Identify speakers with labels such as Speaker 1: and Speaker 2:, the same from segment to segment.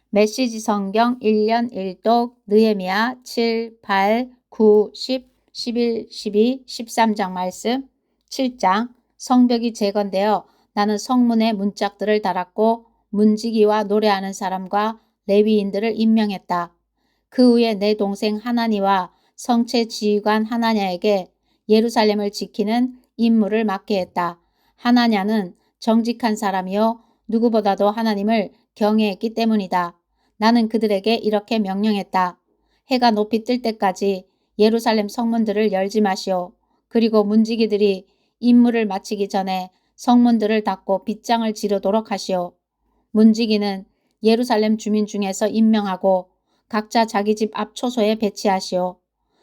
Speaker 1: 메시지 성경 1년 1독 느헤미야 7, 8, 9, 10, 11, 12, 13장 말씀. 7장 성벽이 재건되어 나는 성문에 문짝들을 달았고 문지기와 노래하는 사람과 레위인들을 임명했다. 그 후에 내 동생 하나니와 성체 지휘관 하나냐에게 예루살렘을 지키는 임무를 맡게 했다. 하나냐는 정직한 사람이요 누구보다도 하나님을 경외했기 때문이다. 나는 그들에게 이렇게 명령했다. 해가 높이 뜰 때까지 예루살렘 성문들을 열지 마시오. 그리고 문지기들이 임무를 마치기 전에 성문들을 닫고 빗장을 지르도록 하시오. 문지기는 예루살렘 주민 중에서 임명하고 각자 자기 집 앞 초소에 배치하시오.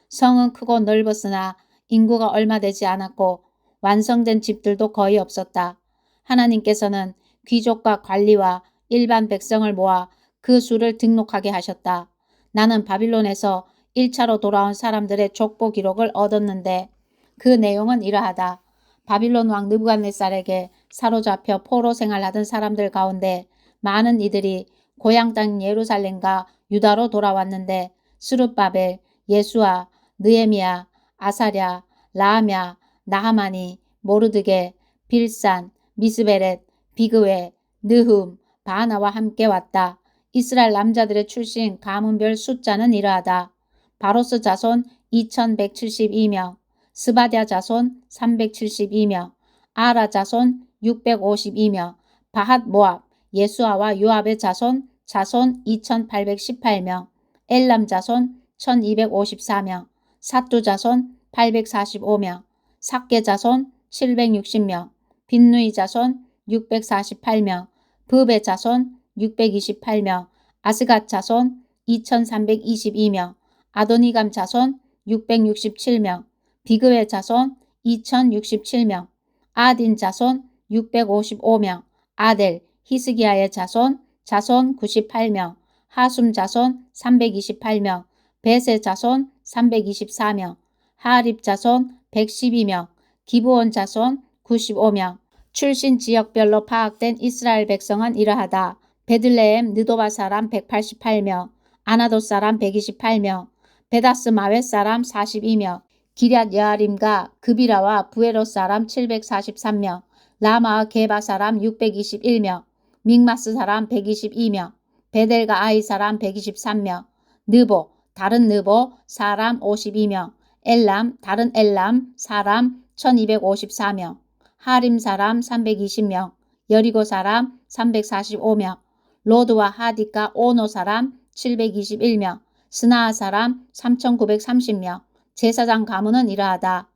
Speaker 1: 성은 크고 넓었으나 인구가 얼마 되지 않았고 완성된 집들도 거의 없었다. 하나님께서는 귀족과 관리와 일반 백성을 모아 그 수를 등록하게 하셨다. 나는 바빌론에서 1차로 돌아온 사람들의 족보 기록을 얻었는데 그 내용은 이러하다. 바빌론 왕 느부갓네살에게 사로잡혀 포로 생활하던 사람들 가운데 많은 이들이 고향 땅 예루살렘과 유다로 돌아왔는데 스룹바벨, 예수아, 느헤미야, 아사랴, 라하냐, 나하마니, 모르드게, 빌산, 미스베렛, 비그웨, 느흠, 바나와 함께 왔다. 이스라엘 남자들의 출신 가문별 숫자는 이러하다. 바로스 자손 2172명, 스바랴 자손 372명, 아라 자손 652명, 바핫 모압, 예수아와 요압의 자손 2818명, 엘람 자손 1254명, 사뚜 자손 845명, 삭게 자손 760명, 빈누이 자손 648명, 브베 자손 628명, 아스갓 자손 2322명, 아도니감 자손 667명, 비그웨 자손 2067명, 아딘 자손 655명, 아델, 히스기야의 자손 98명, 하숨 자손 328명, 베세 자손 324명, 하립 자손 112명, 기브온 자손 95명. 출신 지역별로 파악된 이스라엘 백성은 이러하다. 베들레헴 느도바 사람 188명, 아나돗 사람 128명, 베다스 마웻 사람 42명, 기럇 여아림과 그비라와 부에롯 사람 743명, 라마 게바 사람 621명, 믹마스 사람 122명, 베델과 아이 사람 123명, 느보, 다른 느보 사람 52명, 엘람, 다른 엘람 사람 1254명, 하림 사람 320명, 여리고 사람 345명, 로드와 하디카 오노 사람 721명, 스나아 사람 3930명, 제사장 가문은 이러하다.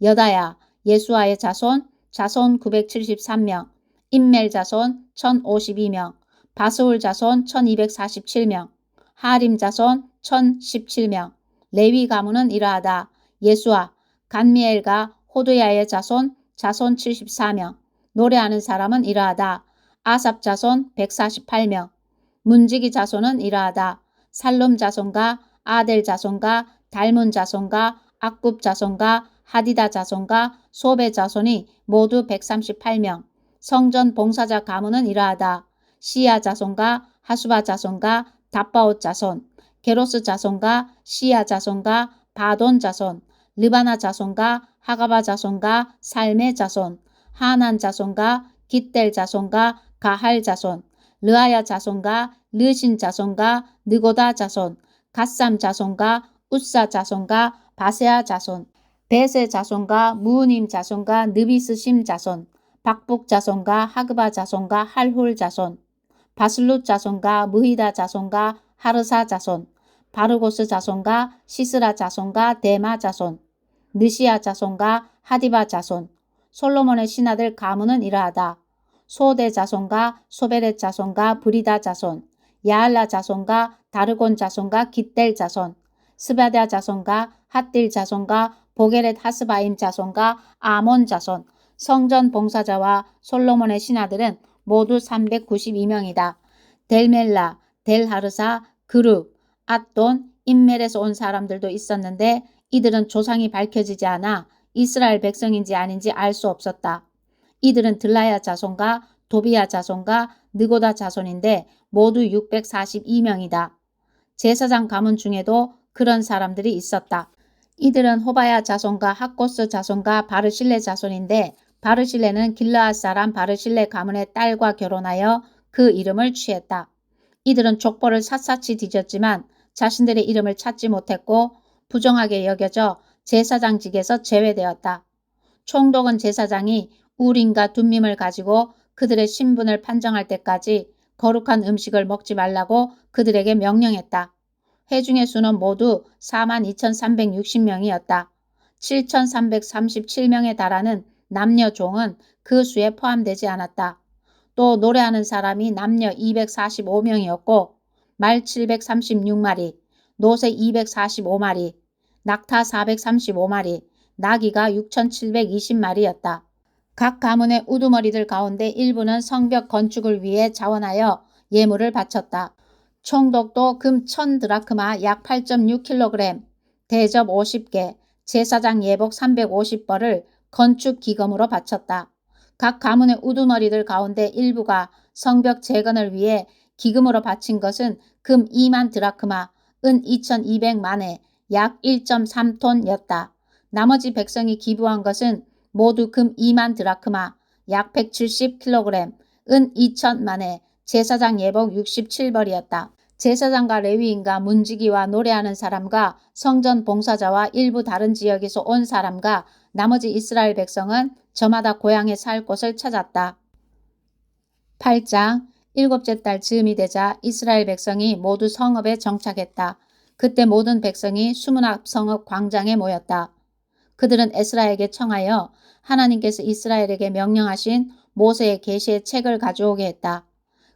Speaker 1: 여다야, 예수아의 자손 973명, 임멜 자손 1052명, 바스울 자손 1247명, 하림 자손 1017명. 레위 가문은 이러하다. 예수아, 간미엘과 호두야의 자손 74명. 노래하는 사람은 이러하다. 아삽 자손 148명. 문지기 자손은 이러하다. 살룸 자손과 아델 자손과 달문 자손과 악굽 자손과 하디다 자손과 소베 자손이 모두 138명. 성전 봉사자 가문은 이러하다. 시야 자손과 하수바 자손과 답바옷 자손, 게로스 자손과 시야 자손과 바돈 자손, 르바나 자손과 하가바 자손과 살메 자손, 하난 자손과 깃델 자손과 가할 자손, 르아야 자손과 르신 자손과 느고다 자손, 갓삼 자손과 웃사 자손과 바세아 자손, 베세 자손과 무우님 자손과 느비스심 자손, 박북 자손과 하그바 자손과 할훌 자손, 바슬룻 자손과 무히다 자손과 하르사 자손, 바르고스 자손과 시스라 자손과 데마 자손, 느시아 자손과 하디바 자손. 솔로몬의 신하들 가문은 이러하다. 소대 자손과 소베렛 자손과 브리다 자손, 야알라 자손과 다르곤 자손과 깃델 자손, 스바랴 자손과 핫딜 자손과 보게렛 하스바임 자손과 아몬 자손. 성전 봉사자와 솔로몬의 신하들은 모두 392명이다. 델멜라, 델하르사, 그룹, 앗돈, 인멜에서 온 사람들도 있었는데 이들은 조상이 밝혀지지 않아 이스라엘 백성인지 아닌지 알 수 없었다. 이들은 들라야 자손과 도비야 자손과 느고다 자손인데 모두 642명이다. 제사장 가문 중에도 그런 사람들이 있었다. 이들은 호바야 자손과 학고스 자손과 바르실레 자손인데 바르실레는 길르앗 사람 바르실레 가문의 딸과 결혼하여 그 이름을 취했다. 이들은 족보를 샅샅이 뒤졌지만 자신들의 이름을 찾지 못했고 부정하게 여겨져 제사장직에서 제외되었다. 총독은 제사장이 우림과 둠밈을 가지고 그들의 신분을 판정할 때까지 거룩한 음식을 먹지 말라고 그들에게 명령했다. 회중의 수는 모두 42,360명이었다. 7,337명에 달하는 남녀 종은 그 수에 포함되지 않았다. 또 노래하는 사람이 남녀 245명이었고 말 736마리, 노새 245마리, 낙타 435마리, 나귀가 6,720마리였다. 각 가문의 우두머리들 가운데 일부는 성벽 건축을 위해 자원하여 예물을 바쳤다. 총독도 금 1000드라크마 약 8.6kg, 대접 50개, 제사장 예복 350벌을 건축 기금으로 바쳤다. 각 가문의 우두머리들 가운데 일부가 성벽 재건을 위해 기금으로 바친 것은 금 2만 드라크마, 은 2200만에 약 1.3톤이었다. 나머지 백성이 기부한 것은 모두 금 2만 드라크마, 약 170kg, 은 2000만에 제사장 예복 67벌이었다. 제사장과 레위인과 문지기와 노래하는 사람과 성전 봉사자와 일부 다른 지역에서 온 사람과 나머지 이스라엘 백성은 저마다 고향에 살 곳을 찾았다. 8장 일곱째 달 즈음이 되자 이스라엘 백성이 모두 성읍에 정착했다. 그때 모든 백성이 수문앞 성읍 광장에 모였다. 그들은 에스라에게 청하여 하나님께서 이스라엘에게 명령하신 모세의 계시의 책을 가져오게 했다.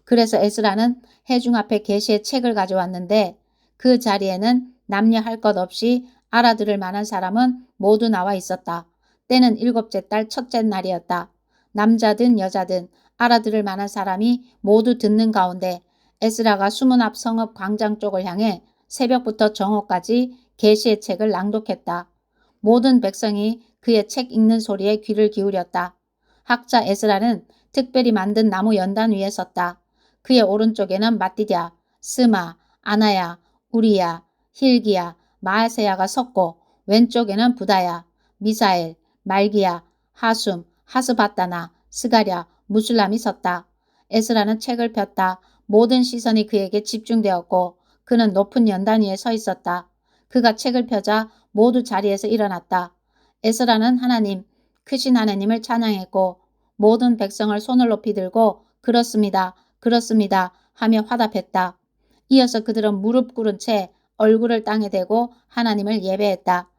Speaker 1: 그래서 에스라는 회중 앞에 계시의 책을 가져왔는데 그 자리에는 남녀 할 것 없이 알아들을 만한 사람은 모두 나와 있었다. 때는 일곱째 달 첫째 날이었다. 남자든 여자든 알아들을 만한 사람이 모두 듣는 가운데 에스라가 수문 앞 성읍 광장 쪽을 향해 새벽부터 정오까지 계시의 책을 낭독했다. 모든 백성이 그의 책 읽는 소리에 귀를 기울였다. 학자 에스라는 특별히 만든 나무 연단 위에 섰다. 그의 오른쪽에는 마띠랴, 스마, 아나야, 우리야, 힐기야, 마아세야가 섰고 왼쪽에는 부다야, 미사엘, 말기야, 하숨, 하스바다나, 스가랴, 무술람이 섰다. 에스라는 책을 폈다. 모든 시선이 그에게 집중되었고 그는 높은 연단 위에 서 있었다. 그가 책을 펴자 모두 자리에서 일어났다. 에스라는 하나님, 크신 하나님을 찬양했고 모든 백성을 손을 높이 들고 그렇습니다. 그렇습니다. 하며 화답했다. 이어서 그들은 무릎 꿇은 채 얼굴을 땅에 대고 하나님을 예배했다.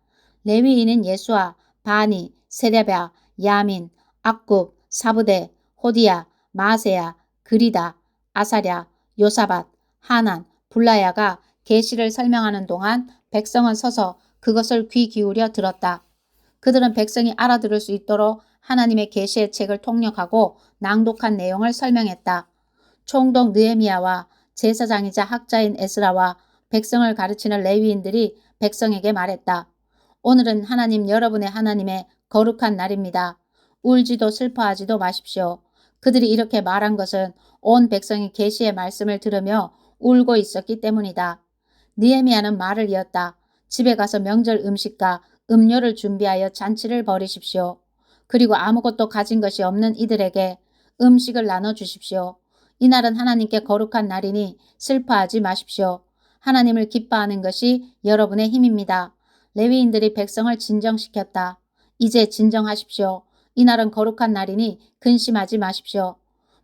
Speaker 1: 레위인인 예수아, 바니, 세레랴, 야민, 악굽, 사부대, 호디야, 마세야, 그리다, 아사랴, 요사밧, 하난, 불라야가 계시를 설명하는 동안 백성은 서서 그것을 귀 기울여 들었다. 그들은 백성이 알아들을 수 있도록 하나님의 계시의 책을 통역하고 낭독한 내용을 설명했다. 총독 느헤미야와 제사장이자 학자인 에스라와 백성을 가르치는 레위인들이 백성에게 말했다. 오늘은 하나님 여러분의 하나님의 거룩한 날입니다. 울지도 슬퍼하지도 마십시오. 그들이 이렇게 말한 것은 온 백성이 계시의 말씀을 들으며 울고 있었기 때문이다. 느헤미야는 말을 이었다. 집에 가서 명절 음식과 음료를 준비하여 잔치를 벌이십시오. 그리고 아무것도 가진 것이 없는 이들에게 음식을 나눠주십시오. 이날은 하나님께 거룩한 날이니 슬퍼하지 마십시오. 하나님을 기뻐하는 것이 여러분의 힘입니다. 레위인들이 백성을 진정시켰다. 이제 진정하십시오. 이날은 거룩한 날이니 근심하지 마십시오.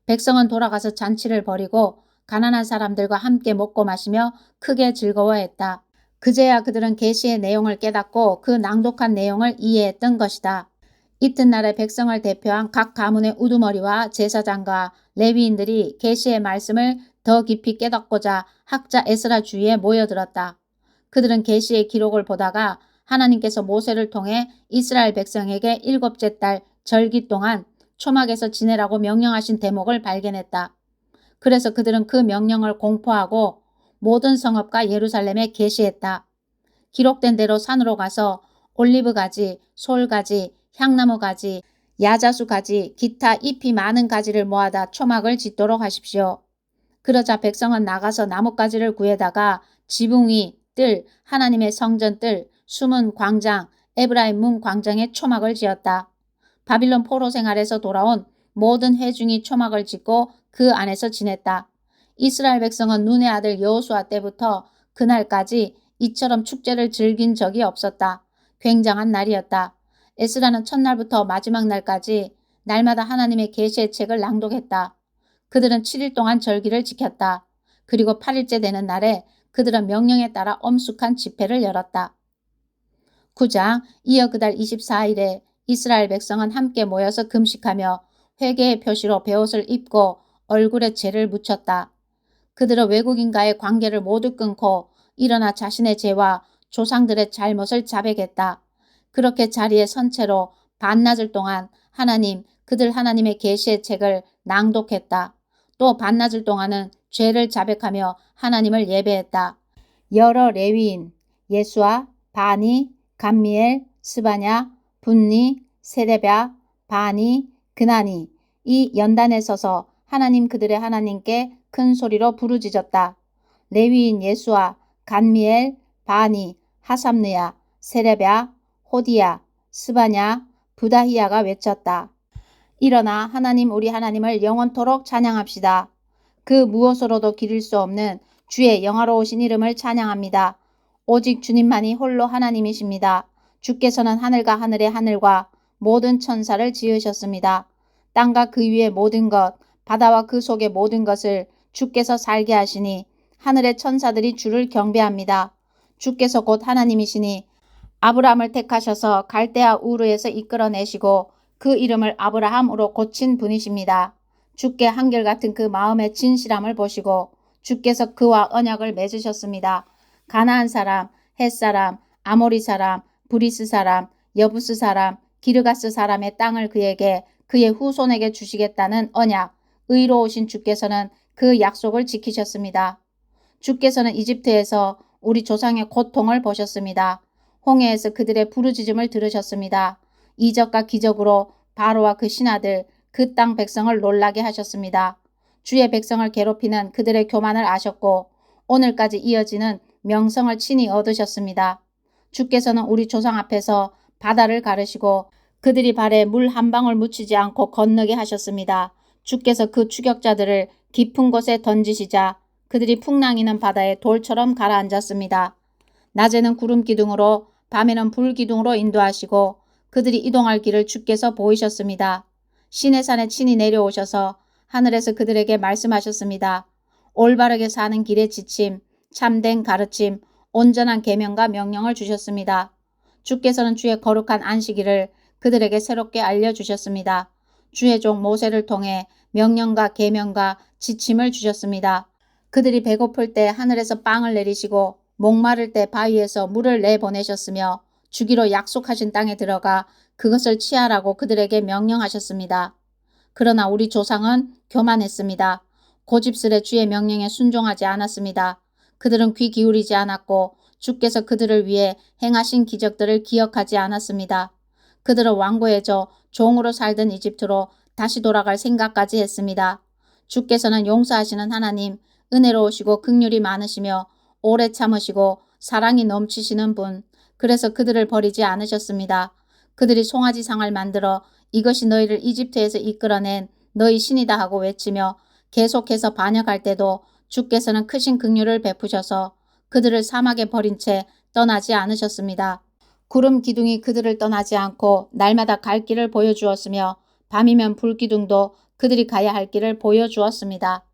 Speaker 1: 백성은 돌아가서 잔치를 벌이고 가난한 사람들과 함께 먹고 마시며 크게 즐거워했다. 그제야 그들은 계시의 내용을 깨닫고 그 낭독한 내용을 이해했던 것이다. 이튿날에 백성을 대표한 각 가문의 우두머리와 제사장과 레위인들이 계시의 말씀을 더 깊이 깨닫고자 학자 에스라 주위에 모여들었다. 그들은 계시의 기록을 보다가 하나님께서 모세를 통해 이스라엘 백성에게 일곱째 달 절기 동안 초막에서 지내라고 명령하신 대목을 발견했다. 그래서 그들은 그 명령을 공포하고 모든 성읍과 예루살렘에 계시했다. 기록된 대로 산으로 가서 올리브가지, 솔가지, 향나무가지, 야자수 가지, 기타 잎이 많은 가지를 모아다 초막을 짓도록 하십시오. 그러자 백성은 나가서 나뭇가지를 구해다가 지붕 위, 뜰, 하나님의 성전 뜰, 숨은 광장, 에브라임 문 광장에 초막을 지었다. 바빌론 포로 생활에서 돌아온 모든 회중이 초막을 짓고 그 안에서 지냈다. 이스라엘 백성은 눈의 아들 여호수아 때부터 그날까지 이처럼 축제를 즐긴 적이 없었다. 굉장한 날이었다. 에스라는 첫날부터 마지막 날까지 날마다 하나님의 계시의 책을 낭독했다. 그들은 7일 동안 절기를 지켰다. 그리고 8일째 되는 날에 그들은 명령에 따라 엄숙한 집회를 열었다. 9장 이어 그달 24일에 이스라엘 백성은 함께 모여서 금식하며 회개의 표시로 베옷을 입고 얼굴에 재를 묻혔다. 그들은 외국인과의 관계를 모두 끊고 일어나 자신의 죄와 조상들의 잘못을 자백했다. 그렇게 자리에 선 채로 반나절 동안 그들 하나님의 계시의 책을 낭독했다. 또 반나절 동안은 죄를 자백하며 하나님을 예배했다. 여러 레위인, 예수아, 바니, 감미엘, 스바냐, 분니, 세레랴, 바니, 그나니 이 연단에 서서 하나님 그들의 하나님께 큰 소리로 부르짖었다. 레위인 예수아, 감미엘, 바니, 하삼느야, 세레랴, 호디야, 스바냐, 부다히야가 외쳤다. 일어나 하나님 우리 하나님을 영원토록 찬양합시다. 그 무엇으로도 기릴 수 없는 주의 영화로우신 이름을 찬양합니다. 오직 주님만이 홀로 하나님이십니다. 주께서는 하늘과 하늘의 하늘과 모든 천사를 지으셨습니다. 땅과 그 위의 모든 것, 바다와 그 속의 모든 것을 주께서 살게 하시니 하늘의 천사들이 주를 경배합니다. 주께서 곧 하나님이시니 아브라함을 택하셔서 갈대아 우르에서 이끌어내시고 그 이름을 아브라함으로 고친 분이십니다. 주께 한결같은 그 마음의 진실함을 보시고 주께서 그와 언약을 맺으셨습니다. 가나안 사람, 헷 사람, 아모리 사람, 브리스 사람, 여부스 사람, 기르가스 사람의 땅을 그에게 그의 후손에게 주시겠다는 언약, 의로우신 주께서는 그 약속을 지키셨습니다. 주께서는 이집트에서 우리 조상의 고통을 보셨습니다. 홍해에서 그들의 부르짖음을 들으셨습니다. 이적과 기적으로 바로와 그 신하들, 그 땅 백성을 놀라게 하셨습니다. 주의 백성을 괴롭히는 그들의 교만을 아셨고 오늘까지 이어지는 명성을 친히 얻으셨습니다. 주께서는 우리 조상 앞에서 바다를 가르시고 그들이 발에 물 한 방울 묻히지 않고 건너게 하셨습니다. 주께서 그 추격자들을 깊은 곳에 던지시자 그들이 풍랑이는 바다에 돌처럼 가라앉았습니다. 낮에는 구름 기둥으로 밤에는 불 기둥으로 인도하시고 그들이 이동할 길을 주께서 보이셨습니다. 시내산에 친히 내려오셔서 하늘에서 그들에게 말씀하셨습니다. 올바르게 사는 길의 지침, 참된 가르침, 온전한 계명과 명령을 주셨습니다. 주께서는 주의 거룩한 안식일을 그들에게 새롭게 알려주셨습니다. 주의 종 모세를 통해 명령과 계명과 지침을 주셨습니다. 그들이 배고플 때 하늘에서 빵을 내리시고 목마를 때 바위에서 물을 내보내셨으며 주기로 약속하신 땅에 들어가 그것을 취하라고 그들에게 명령하셨습니다. 그러나 우리 조상은 교만했습니다. 고집스레 주의 명령에 순종하지 않았습니다. 그들은 귀 기울이지 않았고 주께서 그들을 위해 행하신 기적들을 기억하지 않았습니다. 그들은 완고해져 종으로 살던 이집트로 다시 돌아갈 생각까지 했습니다. 주께서는 용서하시는 하나님, 은혜로우시고 긍휼이 많으시며 오래 참으시고 사랑이 넘치시는 분, 그래서 그들을 버리지 않으셨습니다. 그들이 송아지상을 만들어 이것이 너희를 이집트에서 이끌어낸 너희 신이다 하고 외치며 계속해서 반역할 때도 주께서는 크신 긍휼을 베푸셔서 그들을 사막에 버린 채 떠나지 않으셨습니다. 구름 기둥이 그들을 떠나지 않고 날마다 갈 길을 보여주었으며 밤이면 불기둥도 그들이 가야 할 길을 보여주었습니다.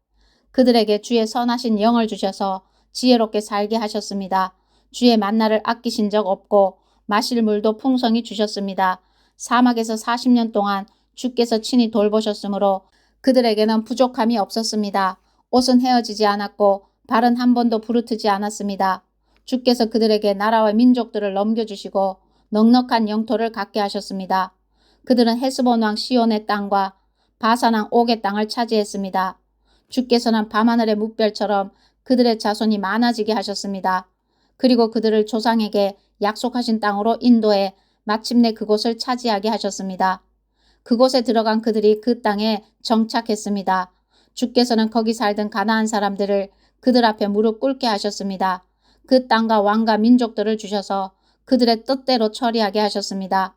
Speaker 1: 그들에게 주의 선하신 영을 주셔서 지혜롭게 살게 하셨습니다. 주의 만나를 아끼신 적 없고 마실 물도 풍성히 주셨습니다. 사막에서 40년 동안 주께서 친히 돌보셨으므로 그들에게는 부족함이 없었습니다. 옷은 헤어지지 않았고 발은 한 번도 부르트지 않았습니다. 주께서 그들에게 나라와 민족들을 넘겨주시고 넉넉한 영토를 갖게 하셨습니다. 그들은 헤스본 왕 시온의 땅과 바산 왕 옥의 땅을 차지했습니다. 주께서는 밤하늘의 뭇별처럼 그들의 자손이 많아지게 하셨습니다. 그리고 그들을 조상에게 약속하신 땅으로 인도해 마침내 그곳을 차지하게 하셨습니다. 그곳에 들어간 그들이 그 땅에 정착했습니다. 주께서는 거기 살던 가나안 사람들을 그들 앞에 무릎 꿇게 하셨습니다. 그 땅과 왕과 민족들을 주셔서 그들의 뜻대로 처리하게 하셨습니다.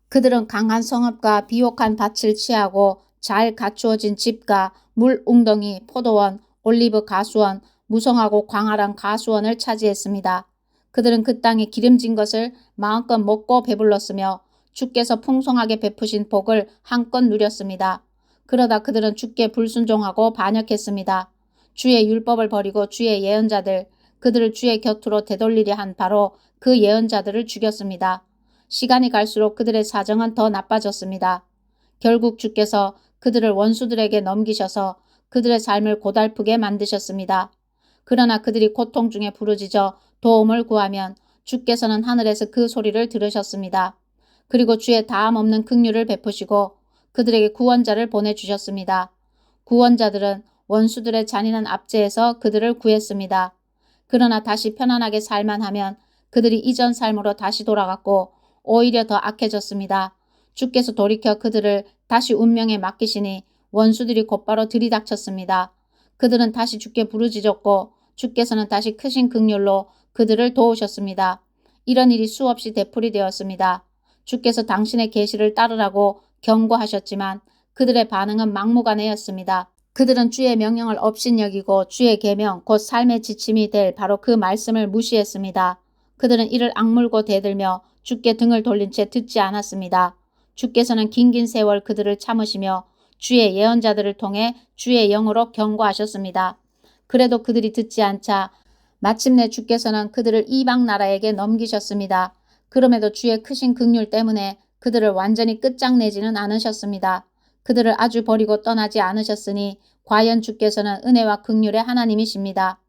Speaker 1: 그들은 강한 성읍과 비옥한 밭을 취하고 잘 갖추어진 집과 물 웅덩이, 포도원, 올리브 가수원, 무성하고 광활한 가수원을 차지했습니다. 그들은 그 땅에 기름진 것을 마음껏 먹고 배불렀으며 주께서 풍성하게 베푸신 복을 한껏 누렸습니다. 그러다 그들은 주께 불순종하고 반역했습니다. 주의 율법을 버리고 주의 예언자들, 그들을 주의 곁으로 되돌리려 한 바로 그 예언자들을 죽였습니다. 시간이 갈수록 그들의 사정은 더 나빠졌습니다. 결국 주께서 그들을 원수들에게 넘기셔서 그들의 삶을 고달프게 만드셨습니다. 그러나 그들이 고통 중에 부르짖어 도움을 구하면 주께서는 하늘에서 그 소리를 들으셨습니다. 그리고 주의 다함 없는 긍휼을 베푸시고 그들에게 구원자를 보내주셨습니다. 구원자들은 원수들의 잔인한 압제에서 그들을 구했습니다. 그러나 다시 편안하게 살만 하면 그들이 이전 삶으로 다시 돌아갔고 오히려 더 악해졌습니다. 주께서 돌이켜 그들을 다시 운명에 맡기시니 원수들이 곧바로 들이닥쳤습니다. 그들은 다시 주께 부르짖었고 주께서는 다시 크신 긍휼로 그들을 도우셨습니다. 이런 일이 수없이 되풀이되었습니다. 주께서 당신의 계시를 따르라고 경고하셨지만 그들의 반응은 막무가내였습니다. 그들은 주의 명령을 업신여기고 주의 계명 곧 삶의 지침이 될 바로 그 말씀을 무시했습니다. 그들은 이를 악물고 대들며 주께 등을 돌린 채 듣지 않았습니다. 주께서는 긴긴 세월 그들을 참으시며 주의 예언자들을 통해 주의 영으로 경고하셨습니다. 그래도 그들이 듣지 않자 마침내 주께서는 그들을 이방 나라에게 넘기셨습니다. 그럼에도 주의 크신 긍휼 때문에 그들을 완전히 끝장내지는 않으셨습니다. 그들을 아주 버리고 떠나지 않으셨으니 과연 주께서는 은혜와 긍휼의 하나님이십니다.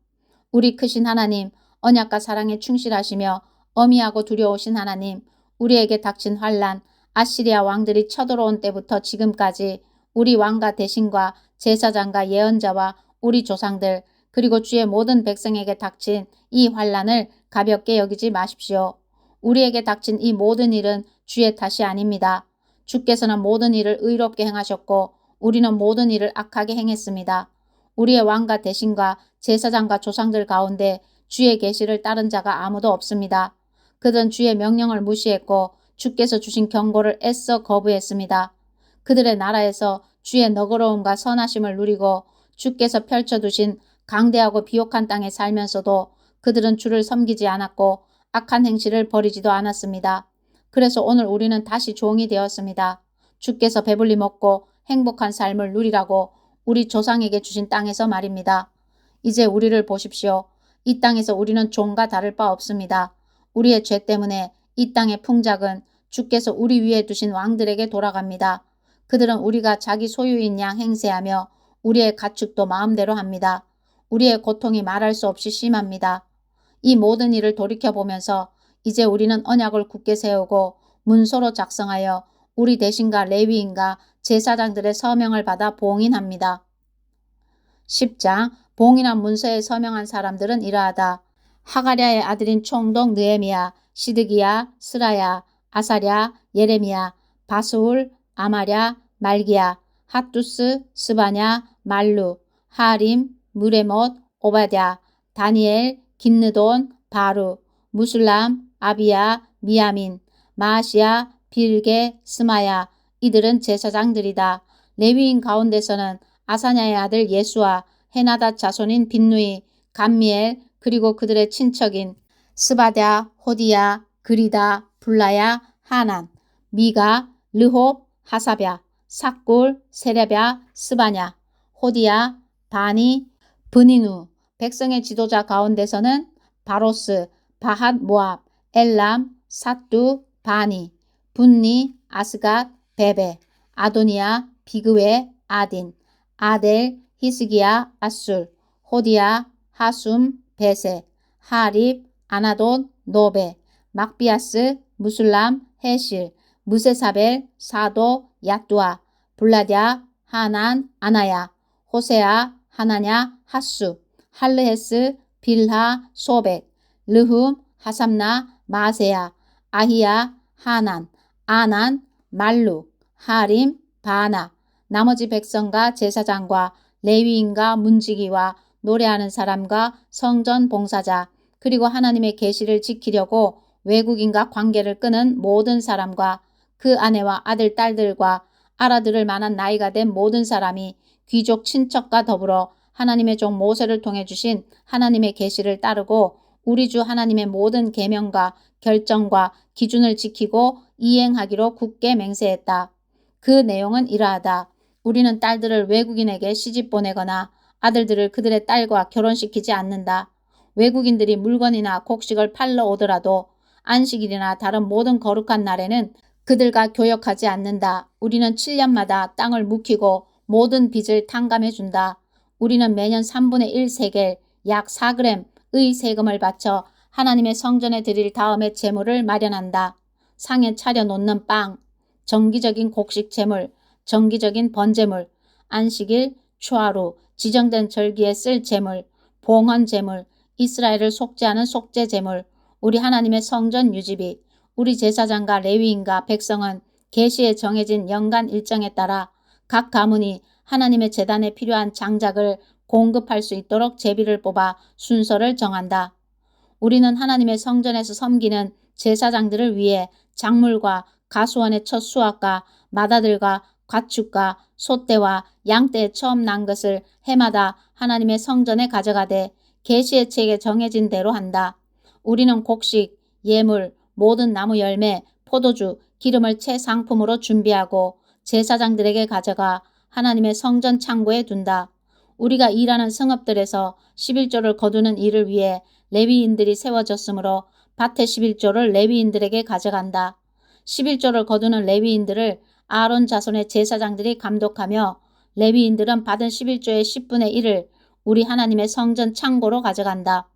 Speaker 1: 우리 크신 하나님, 언약과 사랑에 충실하시며 어미하고 두려우신 하나님, 우리에게 닥친 환난, 아시리아 왕들이 쳐들어온 때부터 지금까지 우리 왕과 대신과 제사장과 예언자와 우리 조상들 그리고 주의 모든 백성에게 닥친 이 환난을 가볍게 여기지 마십시오. 우리에게 닥친 이 모든 일은 주의 탓이 아닙니다. 주께서는 모든 일을 의롭게 행하셨고 우리는 모든 일을 악하게 행했습니다. 우리의 왕과 대신과 제사장과 조상들 가운데 주의 계시를 따른 자가 아무도 없습니다. 그들은 주의 명령을 무시했고 주께서 주신 경고를 애써 거부했습니다. 그들의 나라에서 주의 너그러움과 선하심을 누리고 주께서 펼쳐두신 강대하고 비옥한 땅에 살면서도 그들은 주를 섬기지 않았고 악한 행실을 버리지도 않았습니다. 그래서 오늘 우리는 다시 종이 되었습니다. 주께서 배불리 먹고 행복한 삶을 누리라고 우리 조상에게 주신 땅에서 말입니다. 이제 우리를 보십시오. 이 땅에서 우리는 종과 다를 바 없습니다. 우리의 죄 때문에 이 땅의 풍작은 주께서 우리 위에 두신 왕들에게 돌아갑니다. 그들은 우리가 자기 소유인 양 행세하며 우리의 가축도 마음대로 합니다. 우리의 고통이 말할 수 없이 심합니다. 이 모든 일을 돌이켜보면서 이제 우리는 언약을 굳게 세우고 문서로 작성하여 우리 대신과 레위인과 제사장들의 서명을 받아 봉인합니다. 10장 봉인한 문서에 서명한 사람들은 이러하다. 하가랴의 아들인 총독 느헤미야, 시드기야, 스라야, 아사랴, 예레미야, 바스울, 아마랴, 말기야, 핫두스, 스바냐, 말루, 하림, 무레못, 오바댜, 다니엘, 긴느돈, 바루, 무술람, 아비야, 미야민, 마아시야, 빌게, 스마야. 이들은 제사장들이다. 레위인 가운데서는 아사냐의 아들 예수와 헤나닷 자손인 빈누이, 감미엘 그리고 그들의 친척인 스바랴, 호디야, 그리다, 불라야, 하난, 미가, 르홉, 하사랴, 삭굴, 세레랴, 스바냐, 호디야, 바니, 브니누. 백성의 지도자 가운데서는 바로스, 바핫 모압, 엘람, 삿두, 바니, 분니, 아스갓, 베베, 아도니아, 비그웨, 아딘, 아델, 히스기야, 아술, 호디야, 하숨, 베세, 하립, 아나돈, 노베, 막비아스, 무술람, 헤실, 무세사벨, 사도, 야뚜아, 블라랴, 하난, 아나야, 호세아, 하나냐, 핫수, 할르헤스, 빌하, 소백, 르흠, 하삼나, 마세야, 아히야, 하난, 아난, 말룩, 하림, 바나, 나머지 백성과 제사장과 레위인과 문지기와 노래하는 사람과 성전 봉사자, 그리고 하나님의 계시를 지키려고 외국인과 관계를 끄는 모든 사람과 그 아내와 아들, 딸들과 알아들을 만한 나이가 된 모든 사람이 귀족 친척과 더불어 하나님의 종 모세를 통해 주신 하나님의 계시를 따르고 우리 주 하나님의 모든 계명과 결정과 기준을 지키고 이행하기로 굳게 맹세했다. 그 내용은 이러하다. 우리는 딸들을 외국인에게 시집 보내거나 아들들을 그들의 딸과 결혼시키지 않는다. 외국인들이 물건이나 곡식을 팔러 오더라도 안식일이나 다른 모든 거룩한 날에는 그들과 교역하지 않는다. 우리는 7년마다 땅을 묵히고 모든 빚을 탕감해 준다. 우리는 매년 3분의 1 세겔, 약 4g의 세금을 바쳐 하나님의 성전에 드릴 다음에 제물을 마련한다. 상에 차려 놓는 빵, 정기적인 곡식 제물, 정기적인 번제물, 안식일, 초하루, 지정된 절기에 쓸 제물, 봉헌 제물, 이스라엘을 속죄하는 속죄 제물, 우리 하나님의 성전 유지비, 우리 제사장과 레위인과 백성은 계시에 정해진 연간 일정에 따라 각 가문이 하나님의 제단에 필요한 장작을 공급할 수 있도록 제비를 뽑아 순서를 정한다. 우리는 하나님의 성전에서 섬기는 제사장들을 위해 작물과 가수원의 첫 수확과 마다들과 가축과 소떼와 양떼에 처음 난 것을 해마다 하나님의 성전에 가져가되 계시의 책에 정해진 대로 한다. 우리는 곡식, 예물, 모든 나무 열매, 포도주, 기름을 채상품으로 준비하고 제사장들에게 가져가 하나님의 성전 창고에 둔다. 우리가 일하는 성읍들에서 11조를 거두는 일을 위해 레위인들이 세워졌으므로 밭의 11조를 레위인들에게 가져간다. 11조를 거두는 레위인들을 아론 자손의 제사장들이 감독하며 레위인들은 받은 11조의 10분의 1을 우리 하나님의 성전 창고로 가져간다.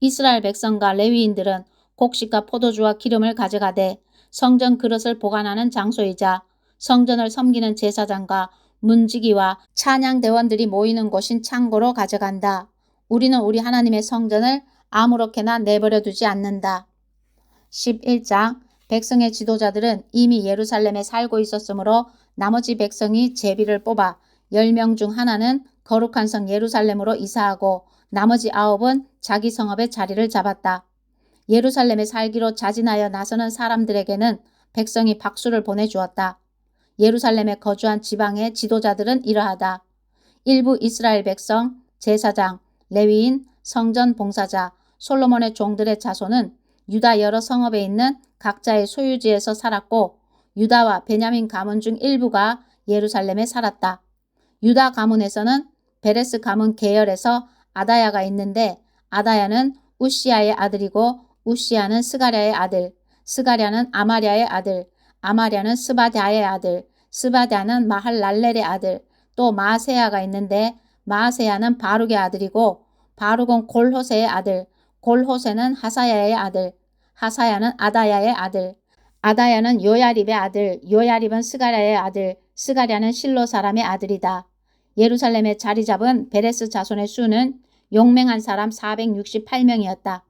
Speaker 1: 이스라엘 백성과 레위인들은 곡식과 포도주와 기름을 가져가되 성전 그릇을 보관하는 장소이자 성전을 섬기는 제사장과 문지기와 찬양대원들이 모이는 곳인 창고로 가져간다. 우리는 우리 하나님의 성전을 아무렇게나 내버려 두지 않는다. 11장 백성의 지도자들은 이미 예루살렘에 살고 있었으므로 나머지 백성이 제비를 뽑아 10명 중 하나는 거룩한 성 예루살렘으로 이사하고 나머지 9은 자기 성읍에 자리를 잡았다. 예루살렘에 살기로 자진하여 나서는 사람들에게는 백성이 박수를 보내주었다. 예루살렘에 거주한 지방의 지도자들은 이러하다. 일부 이스라엘 백성, 제사장, 레위인, 성전 봉사자, 솔로몬의 종들의 자손은 유다 여러 성읍에 있는 각자의 소유지에서 살았고 유다와 베냐민 가문 중 일부가 예루살렘에 살았다. 유다 가문에서는 베레스 가문 계열에서 아다야가 있는데 아다야는 우시아의 아들이고 우시아는 스가랴의 아들, 스가랴는 아마랴의 아들, 아마랴는 스바랴의 아들, 스바랴는 마할랄렐의 아들, 또 마세야가 있는데 마세야는 바룩의 아들이고 바룩은 골호세의 아들, 골호세는 하사야의 아들, 하사야는 아다야의 아들, 아다야는 요야립의 아들, 요야립은 스가랴의 아들, 스가랴는 실로 사람의 아들이다. 예루살렘에 자리 잡은 베레스 자손의 수는 용맹한 사람 468명이었다.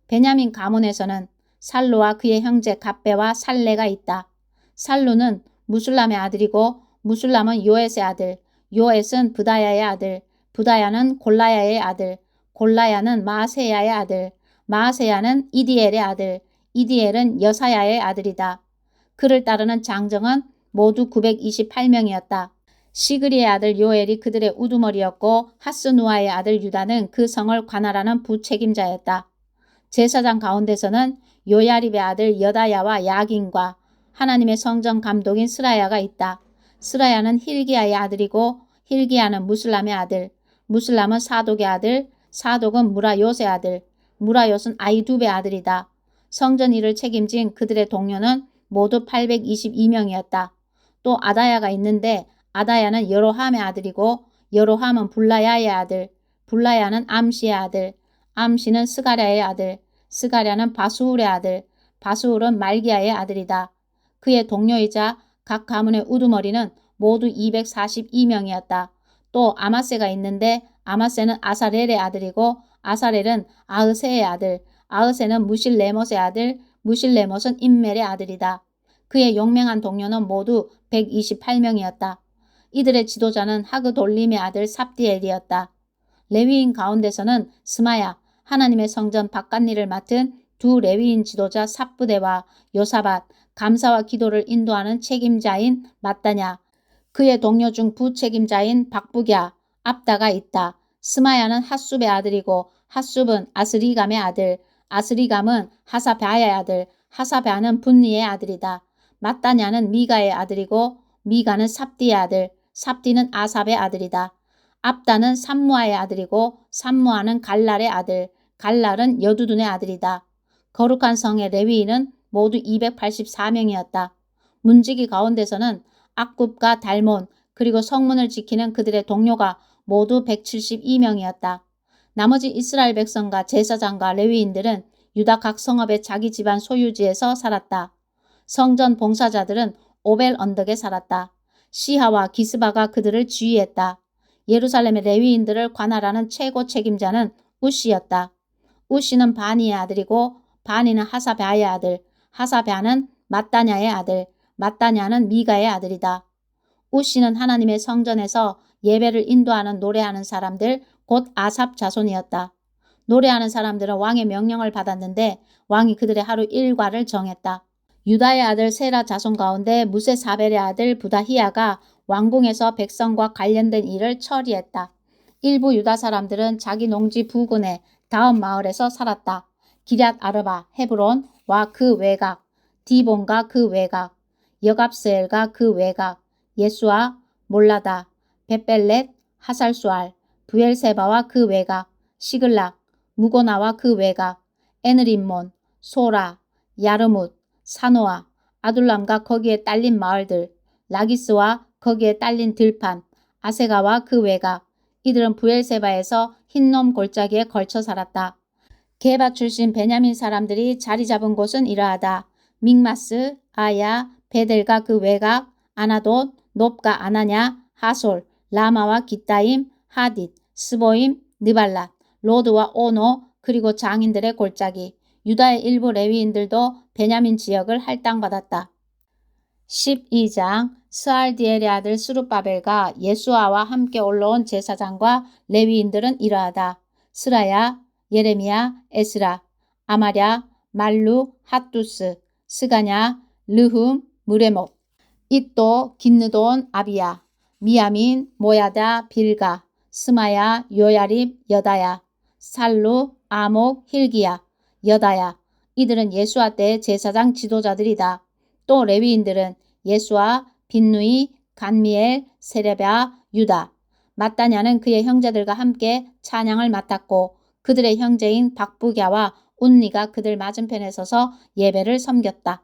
Speaker 1: 베냐민 가문에서는 살루와 그의 형제 갑배와 살레가 있다. 살루는 무술람의 아들이고 무술람은 요엣의 아들, 요엣은 부다야의 아들, 부다야는 골라야의 아들, 골라야는 마세야의 아들, 마세야는 이디엘의 아들, 이디엘은 여사야의 아들이다. 그를 따르는 장정은 모두 928명이었다. 시그리의 아들 요엘이 그들의 우두머리였고 하스누아의 아들 유다는 그 성을 관할하는 부책임자였다. 제사장 가운데서는 요야립의 아들 여다야와 야긴과 하나님의 성전 감독인 스라야가 있다. 스라야는 힐기야의 아들이고 힐기야는 무슬람의 아들, 무슬람은 사독의 아들, 사독은 무라요스의 아들, 무라요스는 아이두베의 아들이다. 성전 일을 책임진 그들의 동료는 모두 822명이었다. 또 아다야가 있는데 아다야는 여로함의 아들이고 여로함은 불라야의 아들, 불라야는 암시의 아들, 암시는 스가랴의 아들, 스가랴는 바수울의 아들, 바수울은 말기야의 아들이다. 그의 동료이자 각 가문의 우두머리는 모두 242명이었다. 또 아마세가 있는데 아마세는 아사렐의 아들이고 아사렐은 아흐세의 아들, 아흐세는 무실레못의 아들, 무실레못은 임멜의 아들이다. 그의 용맹한 동료는 모두 128명이었다. 이들의 지도자는 하그돌림의 아들 삽디엘이었다. 레위인 가운데서는 스마야, 하나님의 성전 바깥일을 맡은 두 레위인 지도자 삽부대와 요사밧, 감사와 기도를 인도하는 책임자인 마따냐, 그의 동료 중 부책임자인 박부갸, 압다가 있다. 스마야는 핫숲의 아들이고 핫숲은 아스리감의 아들, 아스리감은 하사랴의 아들, 하사랴는 분니의 아들이다. 마따냐는 미가의 아들이고 미가는 삽디의 아들, 삽디는 아삽의 아들이다. 압다는 삼무아의 아들이고 삼무아는 갈랄의 아들, 갈랄은 여두둔의 아들이다. 거룩한 성의 레위인은 모두 284명이었다. 문지기 가운데서는 악굽과 달몬 그리고 성문을 지키는 그들의 동료가 모두 172명이었다. 나머지 이스라엘 백성과 제사장과 레위인들은 유다 각 성읍의 자기 집안 소유지에서 살았다. 성전 봉사자들은 오벨 언덕에 살았다. 시하와 기스바가 그들을 지휘했다. 예루살렘의 레위인들을 관할하는 최고 책임자는 우시였다. 우시는 바니의 아들이고 바니는 하사랴의 아들, 하사랴는 마따냐의 아들, 마따냐는 미가의 아들이다. 우시는 하나님의 성전에서 예배를 인도하는 노래하는 사람들 곧 아삽 자손이었다. 노래하는 사람들은 왕의 명령을 받았는데 왕이 그들의 하루 일과를 정했다. 유다의 아들 세라 자손 가운데 무세사벨의 아들 부다히야가 왕궁에서 백성과 관련된 일을 처리했다. 일부 유다 사람들은 자기 농지 부근의 다음 마을에서 살았다. 기럇 아르바, 헤브론과 그 외곽, 디본과 그 외곽, 여갑스엘과 그 외곽, 예수아, 몰라다, 벳벨렛, 하살수알, 부엘세바와 그 외곽, 시글락, 무고나와 그 외곽, 에느림몬, 소라, 야르뭇, 사노아, 아둘람과 거기에 딸린 마을들, 라기스와 거기에 딸린 들판, 아세가와 그 외곽, 이들은 부엘세바에서 흰놈 골짜기에 걸쳐 살았다. 게바 출신 베냐민 사람들이 자리 잡은 곳은 이러하다. 믹마스, 아야, 베델과 그 외곽, 아나돗, 놉과 아나냐, 하솔, 라마와 기타임, 하딧, 스보임, 느발랏, 로드와 오노, 그리고 장인들의 골짜기. 유다의 일부 레위인들도 베냐민 지역을 할당받았다. 12장 스알디엘의 아들 스룹바벨과 예수아와 함께 올라온 제사장과 레위인들은 이러하다. 스라야, 예레미야, 에스라, 아마랴, 말루, 핫두스, 스가냐, 르흠, 무레목, 잇도, 긴느돈, 아비야, 미야민, 모야다, 빌가, 스마야, 요야립, 여다야, 살루, 아목, 힐기야, 여다야. 이들은 예수아 때의 제사장 지도자들이다. 또 레위인들은 예수아, 빈누이, 간미엘, 세레랴, 유다. 마따냐는 그의 형제들과 함께 찬양을 맡았고 그들의 형제인 박부갸와 운니가 그들 맞은편에 서서 예배를 섬겼다.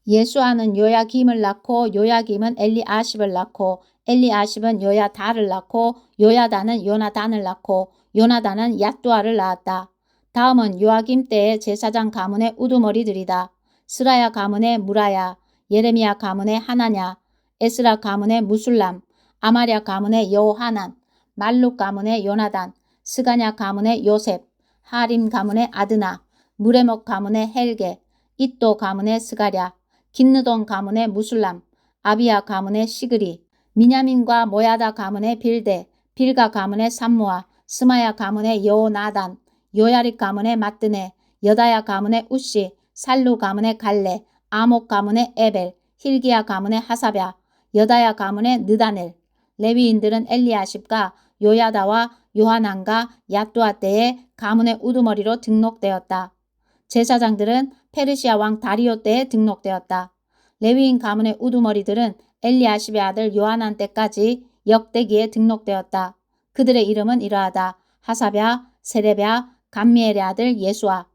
Speaker 1: 예수아는 요야김을 낳고 요야김은 엘리아십을 낳고 엘리아십은 요야다를 낳고 요야다는 요나단을 낳고 요나단은 얏두아를 낳았다. 다음은 요아김 때의 제사장 가문의 우두머리들이다. 스라야 가문의 무라야, 예레미야 가문의 하나냐, 에스라 가문의 무술람, 아마랴 가문의 여호하난, 말룩 가문의 요나단, 스가냐 가문의 요셉, 하림 가문의 아드나, 무레목 가문의 헬게, 잇도 가문의 스가랴, 긴느돈 가문의 무술람, 아비야 가문의 시그리, 미냐민과 모야다 가문의 빌데, 빌가 가문의 삼무아, 스마야 가문의 여호나단, 요야립 가문의 마뜨네, 여다야 가문의 우시, 살루 가문의 갈레, 아목 가문의 에벨, 힐기야 가문의 하사랴, 여다야 가문의 느다넬. 레위인들은 엘리아십과 요야다와 요하난과 얏두아 때의 가문의 우두머리로 등록되었다. 제사장들은 페르시아 왕 다리오 때에 등록되었다. 레위인 가문의 우두머리들은 엘리아십의 아들 요하난 때까지 역대기에 등록되었다. 그들의 이름은 이러하다. 하사랴, 세레랴, 감미엘의 아들 예수아.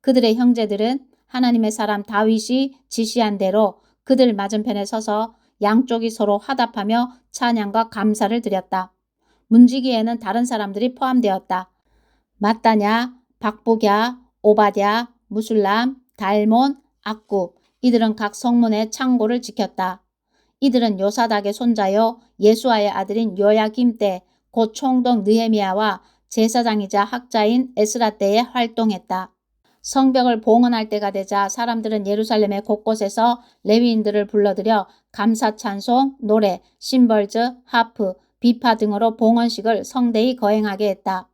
Speaker 1: 그들의 형제들은 하나님의 사람 다윗이 지시한 대로 그들 맞은편에 서서 양쪽이 서로 화답하며 찬양과 감사를 드렸다. 문지기에는 다른 사람들이 포함되었다. 마따냐, 박부갸, 오바댜, 무술람, 달몬, 악굽. 이들은 각 성문의 창고를 지켰다. 이들은 요사닥의 손자요 예수아의 아들인 요야김 때 곧 총독 느헤미야와 제사장이자 학자인 에스라 때에 활동했다. 성벽을 봉헌할 때가 되자 사람들은 예루살렘의 곳곳에서 레위인들을 불러들여 감사 찬송, 노래, 심벌즈, 하프, 비파 등으로 봉헌식을 성대히 거행하게 했다.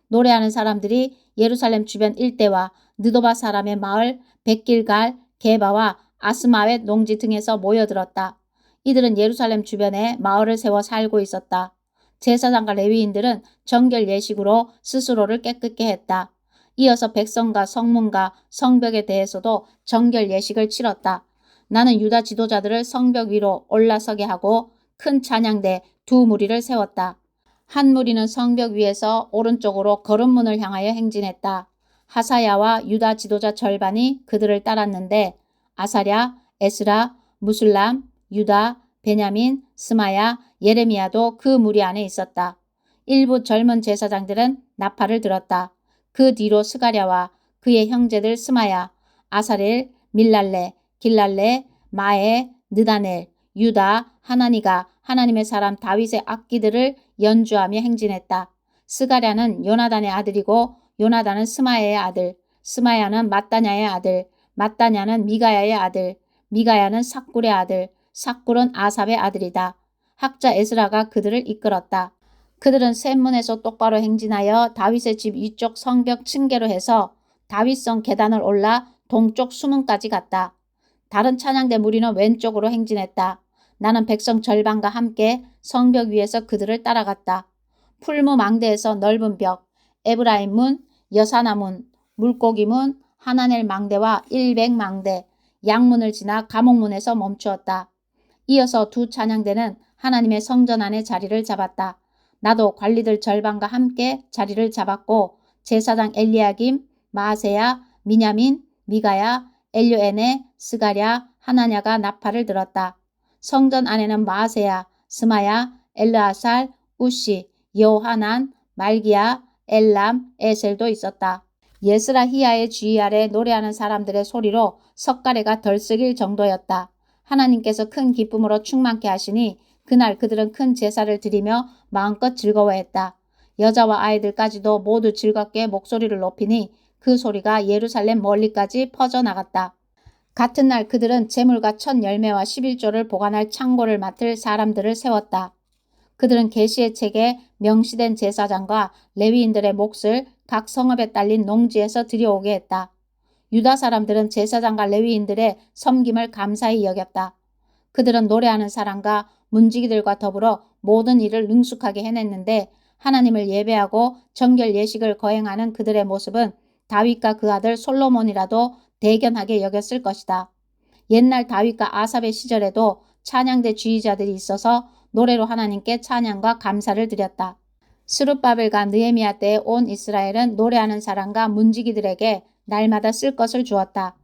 Speaker 1: 노래하는 사람들이 예루살렘 주변 일대와 느도바 사람의 마을 백길갈, 게바와 아스마웻 농지 등에서 모여들었다. 이들은 예루살렘 주변에 마을을 세워 살고 있었다. 제사장과 레위인들은 정결 예식으로 스스로를 깨끗게 했다. 이어서 백성과 성문과 성벽에 대해서도 정결 예식을 치렀다. 나는 유다 지도자들을 성벽 위로 올라서게 하고 큰 찬양대 두 무리를 세웠다. 한 무리는 성벽 위에서 오른쪽으로 거름문을 향하여 행진했다. 하사야와 유다 지도자 절반이 그들을 따랐는데 아사랴, 에스라, 무술람, 유다, 베냐민, 스마야, 예레미야도 그 무리 안에 있었다. 일부 젊은 제사장들은 나팔을 들었다. 그 뒤로 스가랴와 그의 형제들 스마야, 아사렐, 밀랄레, 길랄레, 마에, 느다넬, 유다, 하나니가 하나님의 사람 다윗의 악기들을 연주하며 행진했다. 스가랴는 요나단의 아들이고 요나단은 스마야의 아들, 스마야는 mat다냐의 아들, mat다냐는 미가야의 아들, 미가야는 삭굴의 아들, 삭굴은 아삽의 아들이다. 학자 에스라가 그들을 이끌었다. 그들은 셋문에서 똑바로 행진하여 다윗의 집 위쪽 성벽 층계로 해서 다윗성 계단을 올라 동쪽 수문까지 갔다. 다른 찬양대 무리는 왼쪽으로 행진했다. 나는 백성 절반과 함께 성벽 위에서 그들을 따라갔다. 풀무 망대에서 넓은 벽, 에브라임 문, 여사나 문, 물고기 문, 하나넬 망대와 일백 망대, 양문을 지나 감옥문에서 멈추었다. 이어서 두 찬양대는 하나님의 성전 안에 자리를 잡았다. 나도 관리들 절반과 함께 자리를 잡았고 제사장 엘리야김, 마아세야, 미냐민, 미가야, 엘요에네, 스가랴, 하나냐가 나팔을 들었다. 성전 안에는 마아세야, 스마야, 엘르아살, 우시, 여호하난, 말기야, 엘람, 에셀도 있었다. 예스라히야의 주의 아래 노래하는 사람들의 소리로 석가래가 덜썩일 정도였다. 하나님께서 큰 기쁨으로 충만케 하시니 그날 그들은 큰 제사를 드리며 마음껏 즐거워했다. 여자와 아이들까지도 모두 즐겁게 목소리를 높이니 그 소리가 예루살렘 멀리까지 퍼져나갔다. 같은 날 그들은 제물과 첫 열매와 11조를 보관할 창고를 맡을 사람들을 세웠다. 그들은 계시의 책에 명시된 제사장과 레위인들의 몫을 각 성읍에 딸린 농지에서 들여오게 했다. 유다 사람들은 제사장과 레위인들의 섬김을 감사히 여겼다. 그들은 노래하는 사람과 문지기들과 더불어 모든 일을 능숙하게 해냈는데 하나님을 예배하고 정결 예식을 거행하는 그들의 모습은 다윗과 그 아들 솔로몬이라도 대견하게 여겼을 것이다. 옛날 다윗과 아삽의 시절에도 찬양대 지휘자들이 있어서 노래로 하나님께 찬양과 감사를 드렸다. 스룹바벨과 느헤미야 때에 온 이스라엘은 노래하는 사람과 문지기들에게 날마다 쓸 것을 주었다.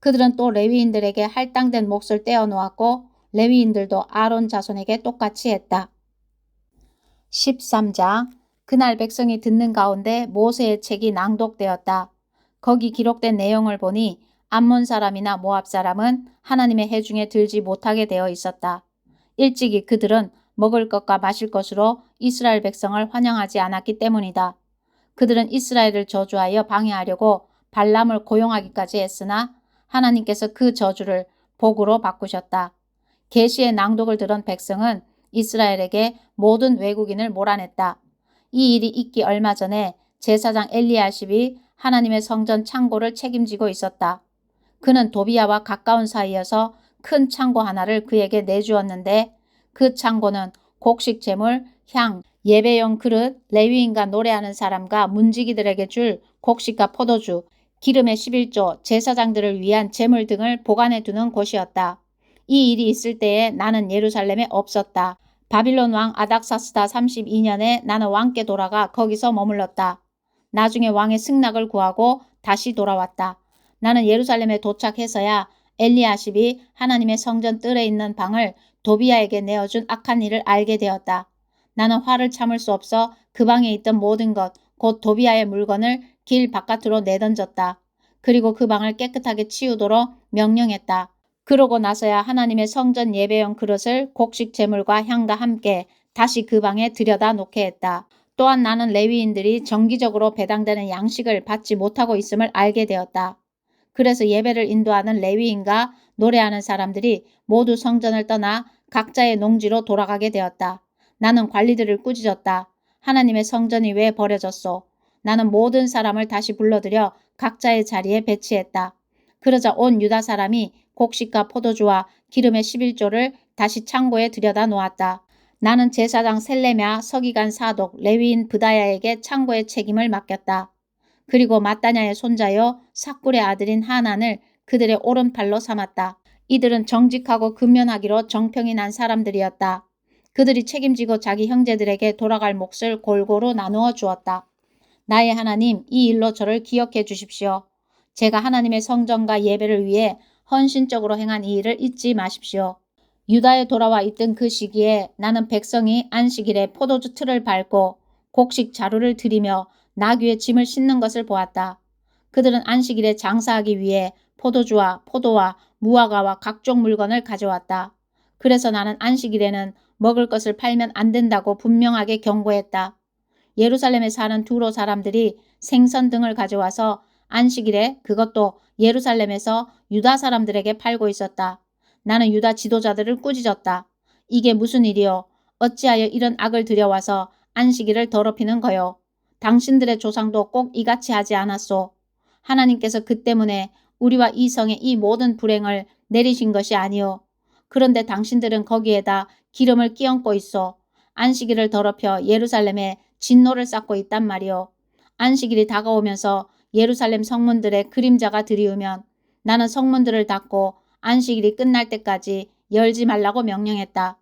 Speaker 1: 그들은 또 레위인들에게 할당된 몫을 떼어놓았고 레위인들도 아론 자손에게 똑같이 했다. 13장 그날 백성이 듣는 가운데 모세의 책이 낭독되었다. 거기 기록된 내용을 보니 암몬 사람이나 모압 사람은 하나님의 해중에 들지 못하게 되어 있었다. 일찍이 그들은 먹을 것과 마실 것으로 이스라엘 백성을 환영하지 않았기 때문이다. 그들은 이스라엘을 저주하여 방해하려고 발람을 고용하기까지 했으나 하나님께서 그 저주를 복으로 바꾸셨다. 계시의 낭독을 들은 백성은 이스라엘에게 모든 외국인을 몰아냈다. 이 일이 있기 얼마 전에 제사장 엘리야십이 하나님의 성전 창고를 책임지고 있었다. 그는 도비야와 가까운 사이여서 큰 창고 하나를 그에게 내주었는데 그 창고는 곡식 제물, 향, 예배용 그릇, 레위인과 노래하는 사람과 문지기들에게 줄 곡식과 포도주, 기름의 11조, 제사장들을 위한 제물 등을 보관해 두는 곳이었다. 이 일이 있을 때에 나는 예루살렘에 없었다. 바빌론 왕 아닥사스다 32년에 나는 왕께 돌아가 거기서 머물렀다. 나중에 왕의 승낙을 구하고 다시 돌아왔다. 나는 예루살렘에 도착해서야 엘리야십이 하나님의 성전 뜰에 있는 방을 도비야에게 내어준 악한 일을 알게 되었다. 나는 화를 참을 수 없어 그 방에 있던 모든 것, 곧 도비야의 물건을 길 바깥으로 내던졌다. 그리고 그 방을 깨끗하게 치우도록 명령했다. 그러고 나서야 하나님의 성전 예배용 그릇을 곡식 제물과 향과 함께 다시 그 방에 들여다 놓게 했다. 또한 나는 레위인들이 정기적으로 배당되는 양식을 받지 못하고 있음을 알게 되었다. 그래서 예배를 인도하는 레위인과 노래하는 사람들이 모두 성전을 떠나 각자의 농지로 돌아가게 되었다. 나는 관리들을 꾸짖었다. 하나님의 성전이 왜 버려졌소? 나는 모든 사람을 다시 불러들여 각자의 자리에 배치했다. 그러자 온 유다 사람이 곡식과 포도주와 기름의 11조를 다시 창고에 들여다 놓았다. 나는 제사장 셀레냐, 서기관 사독, 레위인 브다야에게 창고의 책임을 맡겼다. 그리고 마따냐의 손자여 삭굴의 아들인 하난을 그들의 오른팔로 삼았다. 이들은 정직하고 근면하기로 정평이 난 사람들이었다. 그들이 책임지고 자기 형제들에게 돌아갈 몫을 골고루 나누어 주었다. 나의 하나님, 이 일로 저를 기억해 주십시오. 제가 하나님의 성전과 예배를 위해 헌신적으로 행한 이 일을 잊지 마십시오. 유다에 돌아와 있던 그 시기에 나는 백성이 안식일에 포도주 틀을 밟고 곡식 자루를 들이며 나귀의 짐을 싣는 것을 보았다. 그들은 안식일에 장사하기 위해 포도주와 포도와 무화과와 각종 물건을 가져왔다. 그래서 나는 안식일에는 먹을 것을 팔면 안 된다고 분명하게 경고했다. 예루살렘에 사는 두로 사람들이 생선 등을 가져와서 안식일에 그것도 예루살렘에서 유다 사람들에게 팔고 있었다. 나는 유다 지도자들을 꾸짖었다. 이게 무슨 일이요? 어찌하여 이런 악을 들여와서 안식일을 더럽히는 거요? 당신들의 조상도 꼭 이같이 하지 않았소. 하나님께서 그 때문에 우리와 이 성에 이 모든 불행을 내리신 것이 아니요. 그런데 당신들은 거기에다 기름을 끼얹고 있어. 안식일을 더럽혀 예루살렘에 진노를 쌓고 있단 말이요. 안식일이 다가오면서 예루살렘 성문들의 그림자가 드리우면 나는 성문들을 닫고 안식일이 끝날 때까지 열지 말라고 명령했다.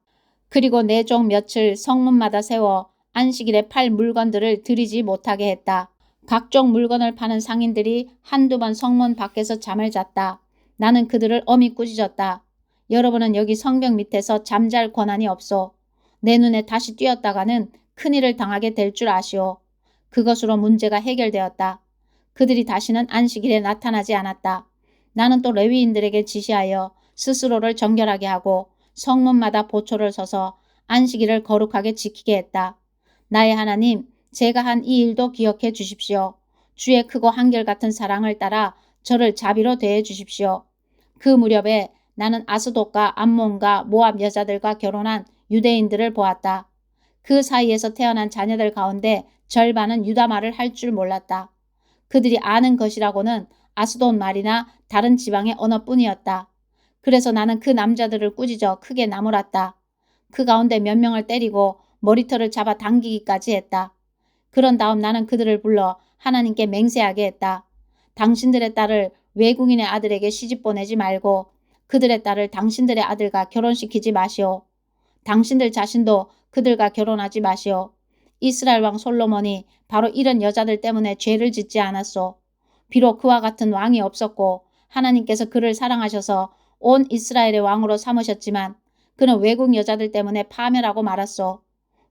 Speaker 1: 그리고 내 종 며칠 성문마다 세워 안식일에 팔 물건들을 들이지 못하게 했다. 각종 물건을 파는 상인들이 한두 번 성문 밖에서 잠을 잤다. 나는 그들을 엄히 꾸짖었다. 여러분은 여기 성벽 밑에서 잠잘 권한이 없소. 내 눈에 다시 띄었다가는 큰일을 당하게 될 줄 아시오. 그것으로 문제가 해결되었다. 그들이 다시는 안식일에 나타나지 않았다. 나는 또 레위인들에게 지시하여 스스로를 정결하게 하고 성문마다 보초를 서서 안식일을 거룩하게 지키게 했다. 나의 하나님, 제가 한 이 일도 기억해 주십시오. 주의 크고 한결같은 사랑을 따라 저를 자비로 대해 주십시오. 그 무렵에 나는 아스돗과 암몬과 모압 여자들과 결혼한 유대인들을 보았다. 그 사이에서 태어난 자녀들 가운데 절반은 유다 말을 할 줄 몰랐다. 그들이 아는 것이라고는 아스돗 말이나 다른 지방의 언어뿐이었다. 그래서 나는 그 남자들을 꾸짖어 크게 나무랐다. 그 가운데 몇 명을 때리고 머리털을 잡아 당기기까지 했다. 그런 다음 나는 그들을 불러 하나님께 맹세하게 했다. 당신들의 딸을 외국인의 아들에게 시집 보내지 말고 그들의 딸을 당신들의 아들과 결혼시키지 마시오. 당신들 자신도 그들과 결혼하지 마시오. 이스라엘 왕 솔로몬이 바로 이런 여자들 때문에 죄를 짓지 않았소. 비록 그와 같은 왕이 없었고 하나님께서 그를 사랑하셔서 온 이스라엘의 왕으로 삼으셨지만 그는 외국 여자들 때문에 파멸하고 말았소.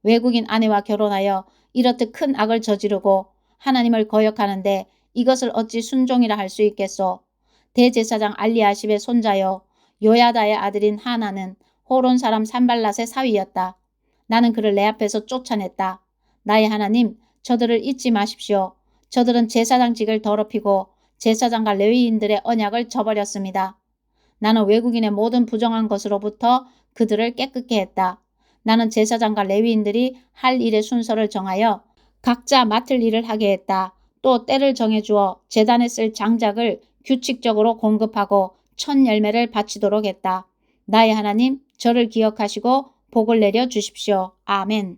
Speaker 1: 외국인 아내와 결혼하여 이렇듯 큰 악을 저지르고 하나님을 거역하는데 이것을 어찌 순종이라 할 수 있겠소. 대제사장 알리아십의 손자여 요야다의 아들인 하나는 호론 사람 산발랏의 사위였다. 나는 그를 내 앞에서 쫓아냈다. 나의 하나님, 저들을 잊지 마십시오. 저들은 제사장직을 더럽히고 제사장과 레위인들의 언약을 저버렸습니다. 나는 외국인의 모든 부정한 것으로부터 그들을 깨끗게 했다. 나는 제사장과 레위인들이 할 일의 순서를 정하여 각자 맡을 일을 하게 했다. 또 때를 정해주어 제단에 쓸 장작을 규칙적으로 공급하고 첫 열매를 바치도록 했다. 나의 하나님, 저를 기억하시고 복을 내려 주십시오. 아멘.